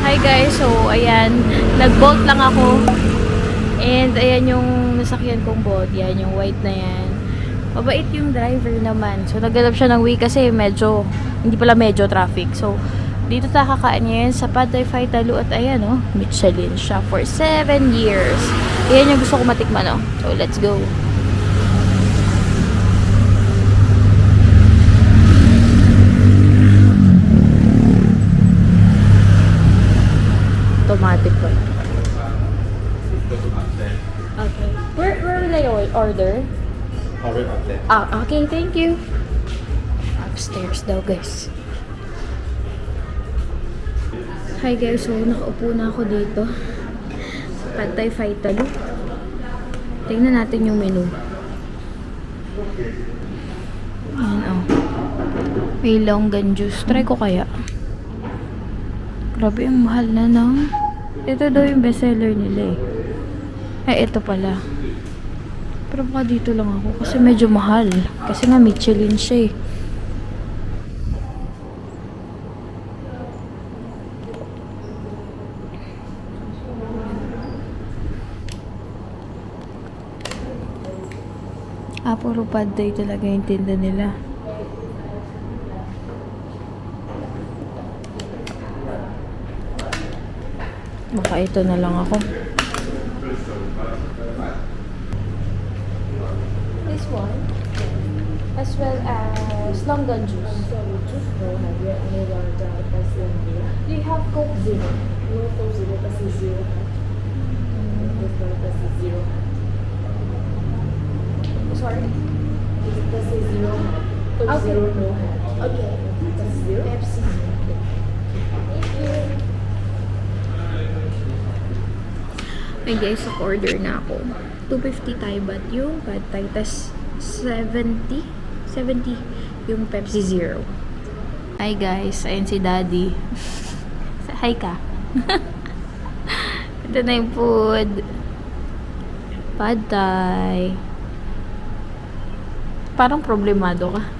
Hi guys, so ayan, nag-bolt lang ako. And ayan yung nasakyan kong bolt, yan yung white na yan. Mabait yung driver naman. So naghanap siya ng way kasi medyo, hindi pala medyo traffic. So dito tayo kakain ngayon sa Pad Thai Phay Ta Lo at ayan oh, Michelin siya for 7 years. Ayan yung gusto ko matikman oh. So let's go. Automatic pa. Okay. Where will I order? Order up there. Okay, thank you. Upstairs daw, guys. Hi guys, so nakaupo na ako dito sa Pad Thai Phay Ta Lo. Tingnan natin yung menu. Ayan oh. May longan juice. Try ko kaya. Grabe, ang mahal na ng... Ito daw yung bestseller nila eh. Ay, ito pala. Pero baka dito lang ako kasi medyo mahal. Kasi nga Michelin siya eh. Puro Pad Thai talaga yung tinda nila. Baka ito na lang ako. This one. As well as longan juice. Do you have Coke Zero? No Coke Zero kasi zero. Kasi zero. Sorry? Kasi zero. Coke Okay. Zero no hat. Okay. Kasi zero. Pepsi. Thank you. Ay guys, order na ako. 250 Thai baht yung Pad Thai, tas 70 yung Pepsi Zero. Hi guys, ayun si Daddy. Hi ka. Ito na yung food. Pad Thai. Parang problemado ka.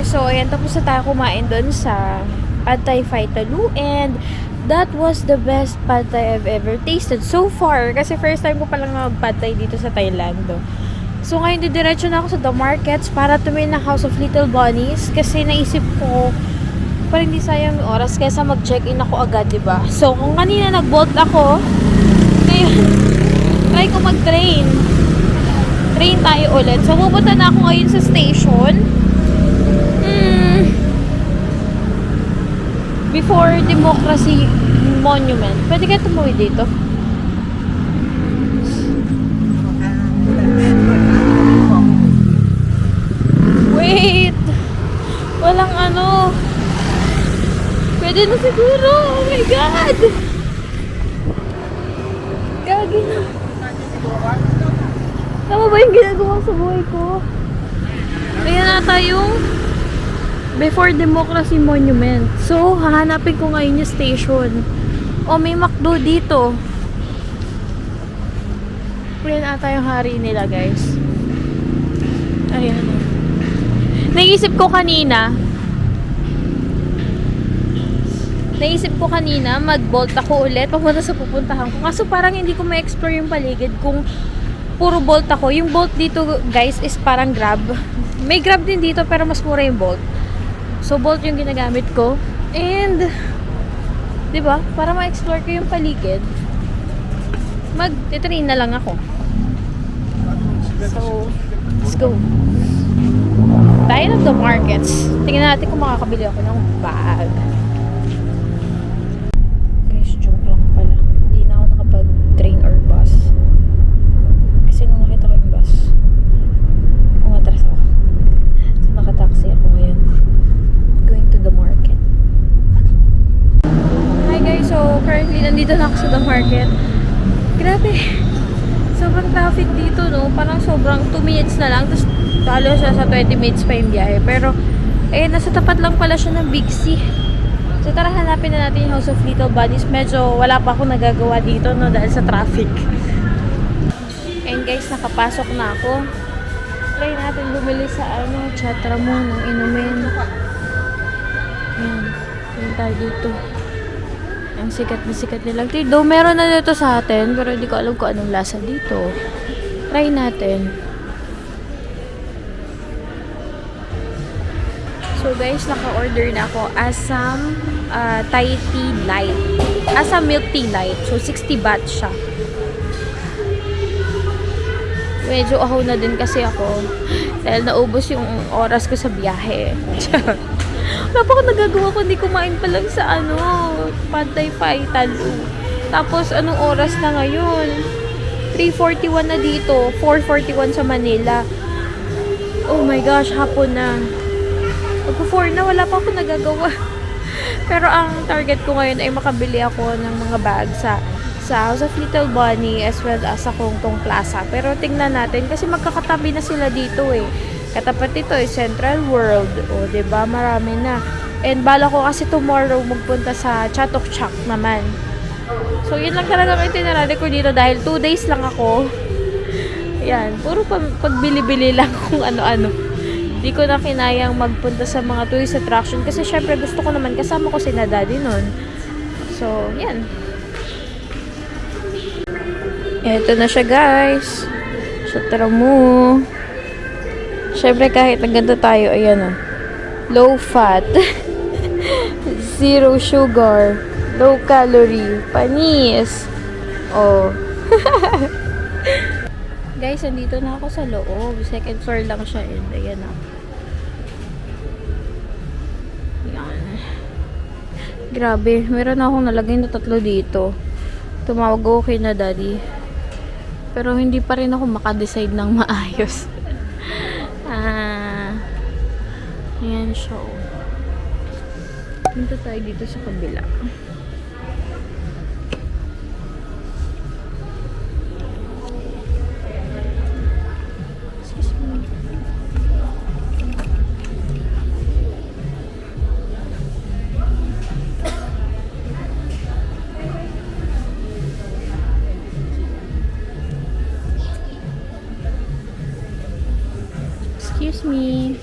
So, ayan, tapos na tayo kumain doon sa Pad Thai Phay Ta Lo, and that was the best Pad Thai I've ever tasted so far. Kasi first time ko palang mag-Pad Thai dito sa Thailand. So, ngayon didiretso na ako sa The Markets para tumingin ng House of Little Bunnies. Kasi naisip ko, parang hindi sayang yung oras kaysa mag-check-in ako agad, diba? So, kung kanina nag-bolt ako, ngayon, try ko mag-train. Train tayo ulit. So, pupunta na ako ngayon sa station. Before Democracy Monument. Pwede kaya tumuwi dito? Wait! Walang ano. Pwede na siguro. Oh my God! Gagi na. Tama ba yung ginagawa sa buhay ko? Ayan na tayong Before Democracy Monument. So, hahanapin ko ngayon yung station. O, may McDo dito. Ayan ata yung hari nila, guys. Ayan. Naisip ko kanina, naisip ko kanina, mag-bolt ako ulit papunta sa pupuntahan ko. Kaso parang hindi ko ma-explore yung paligid kung puro bolt ako. Yung bolt dito, guys, is parang Grab. May Grab din dito, pero mas mura yung bolt. So, bolt yung ginagamit ko. And, di ba, para ma-explore ko yung paligid, mag-train na lang ako. So, let's go. Tayo ng the markets. Tingnan natin kung makakabili ako ng bag. Guys, joke lang pala. Hindi na ako nakapag-train or bus. Kasi nung nakita ko yung bus, umatras ako. So, nakataxi ako ngayon. Going to the market. Hi guys, so currently nandito na ako sa the market. Grabe. Sobrang traffic dito, no? Parang sobrang 2 minutes na lang. Tapos talo siya sa 20 minutes pa yung biyahe. Pero, nasa tapat lang pala siya ng Big C. So, tara hanapin na natin yung House of Little Bunnies. Medyo wala pa ako nagagawa dito, no? Dahil sa traffic. And guys, nakapasok na ako. Try natin bumili sa Chatra mo ng inumin. Ayan. Ayan tayo dito. Ang sikat na sikat nilang tea. Though meron na dito sa atin, pero hindi ko alam kung anong lasa dito. Try natin. So guys, naka-order na ako Assam Thai Tea Light. Assam Milk Tea Light. So 60 baht siya. Medyo ahaw na din kasi ako. Dahil naubos yung oras ko sa biyahe. Wala pa ako nagagawa kundi kumain pa lang sa Pad Thai Phay Talu. Tapos anong oras na ngayon? 3:41 na dito, 4:41 sa Manila. Oh my gosh, hapon na. Pag-4 na, wala pa ako nagagawa. Pero ang target ko ngayon ay makabili ako ng mga bag sa House of Little Bunny as well as sa Kongtong Plaza. Pero tingnan natin kasi magkakatabi na sila dito eh. Katapat ito ay Central World. O, diba? Marami na. And bala ko kasi tomorrow magpunta sa Chatok Chak naman. So, yun lang talaga ang itinerary ko dito dahil 2 days lang ako. Yan. Puro pagbili-bili lang kung ano-ano. Hindi ko na kinayang magpunta sa mga tourist attraction kasi syempre gusto ko naman kasama ko si Daddy nun. So, yan. Eto na siya, guys. Chatra mo. Syempre kahit naganda tayo, ayan low fat, zero sugar, low calorie, panis. Oh. Guys, andito na ako sa loob. Second floor lang siya. And ayan na. Yan. Grabe. Meron akong nalagay na 3 dito. Tumawag ako kay na Daddy. Pero hindi pa rin ako makadecide ng maayos. Ayan siya. Punta tayo dito sa kabila. Excuse me. Excuse me.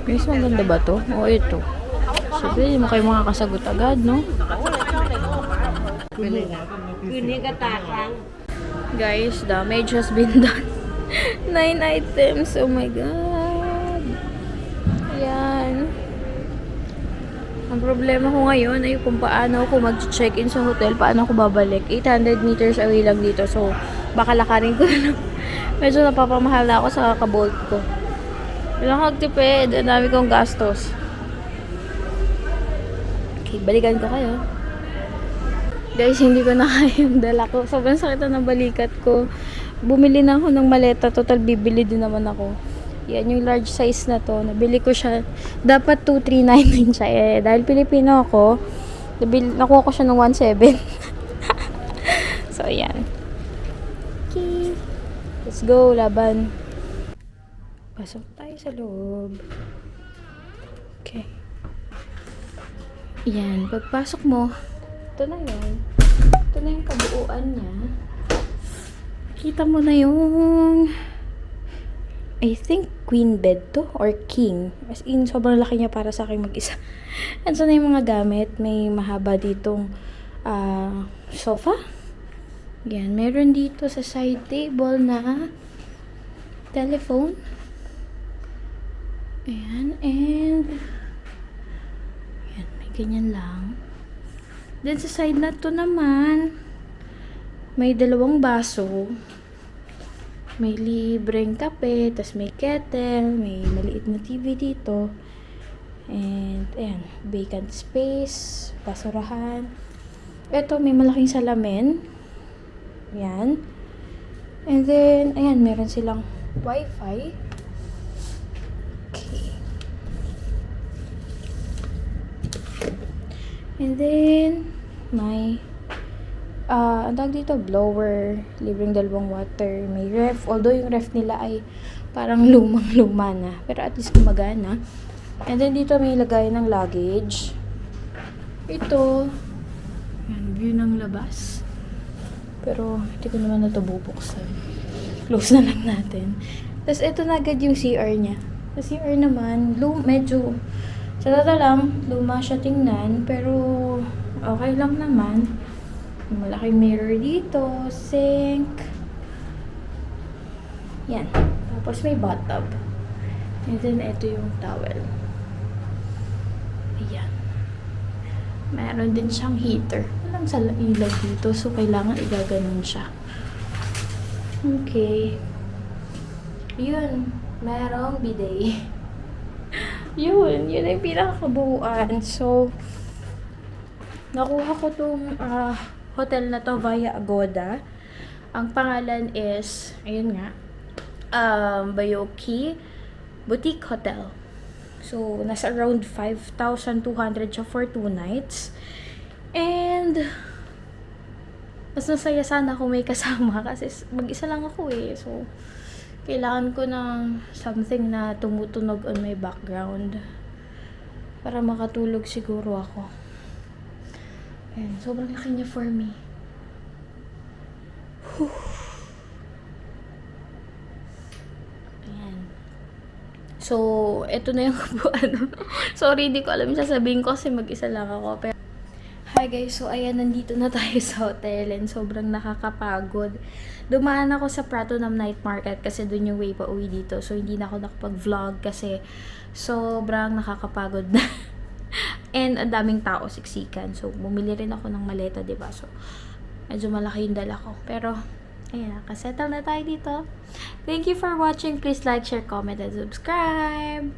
Guys, maganda ba to? O, ito. Siyempre, hindi mo kayo makakasagot agad, no? Guys, damage has been done. 9 items. Oh my God. Ayan. Ang problema ko ngayon ay kung paano ako mag-check-in sa hotel, paano ako babalik. 800 meters away lang dito. So, baka lakarin ko na lang. Medyo napapamahal na ako sa kakabolt ko. Kailangan magtipid. Ang dami kong gastos. Okay, balikan ko kayo. Guys, hindi ko na kaya yung dala ko. Sobrang sakit na ng balikat ko. Bumili na ako ng maleta. Total, bibili din naman ako. Yan, yung large size na to. Nabili ko siya. Dapat 2,399 siya eh. Dahil Pilipino ako, nakuha ko siya ng 1,700. So, yan. Okay. Let's go, laban. Pasok tayo sa loob. Okay. Yan, pagpasok mo, ito na yun. Ito na yung kabuuan niya. Kita mo na yung I think queen bed to or king. As in, sobrang laki niya para sa akin mag-isa. And so na yung mga gamit. May mahaba ditong sofa. Yan, meron dito sa side table na telephone. Ayan, and yan, may ganyan lang. Then sa side na to naman, may dalawang baso. May libreng kape, tas may kettle, may maliit na TV dito. And, ayan, vacant space, basurahan. Ito, may malaking salamin. Ayan. And then, ayan, meron silang wifi. Okay. And then, may ang tawag dito, blower, libreng dalawang water, may ref, although yung ref nila ay parang lumang-luma na, pero at least gumagana. And then dito may lagay ng luggage. Ito, yan, view ng labas. Pero hindi ko naman na ito bubuksan. Close na lang natin. Tapos ito na agad yung CR niya. Sa CR naman, medyo, sa tata lang, luma siya tingnan, pero okay lang naman. Malaking mirror dito, sink. Yan. Tapos may bathtub. And then, ito yung towel. Ayan. Meron din siyang heater. Walang sa ilaw dito, so kailangan igaganon siya. Okay. Yun. Merong bidet. Yun yung pinakabuuan. So, nakuha ko tong hotel na to via Agoda. Ang pangalan is, ayun nga, Bayoki Boutique Hotel. So, nasa around 5,200 siya for 2 nights. And, mas nasaya sana kung may kasama kasi mag-isa lang ako eh. So, kailangan ko ng something na tumutunog on my background para makatulog siguro ako. Ayan, sobrang laki niya for me. Whew. Ayan. So, eto na yung kabuuan. Sorry, hindi ko alam yung sasabihin ko kasi mag-isa lang ako. Pero, hi guys, so ayan, nandito na tayo sa hotel and sobrang nakakapagod. Dumaan ako sa Pratunam Night Market kasi dun yung way pa uwi dito. So, hindi na ako nakapag-vlog kasi sobrang nakakapagod na. And ang daming tao, siksikan. So, bumili rin ako ng maleta, diba? So, medyo malaki yung dala ko. Pero, ayan, nakasettle na tayo dito. Thank you for watching. Please like, share, comment, and subscribe!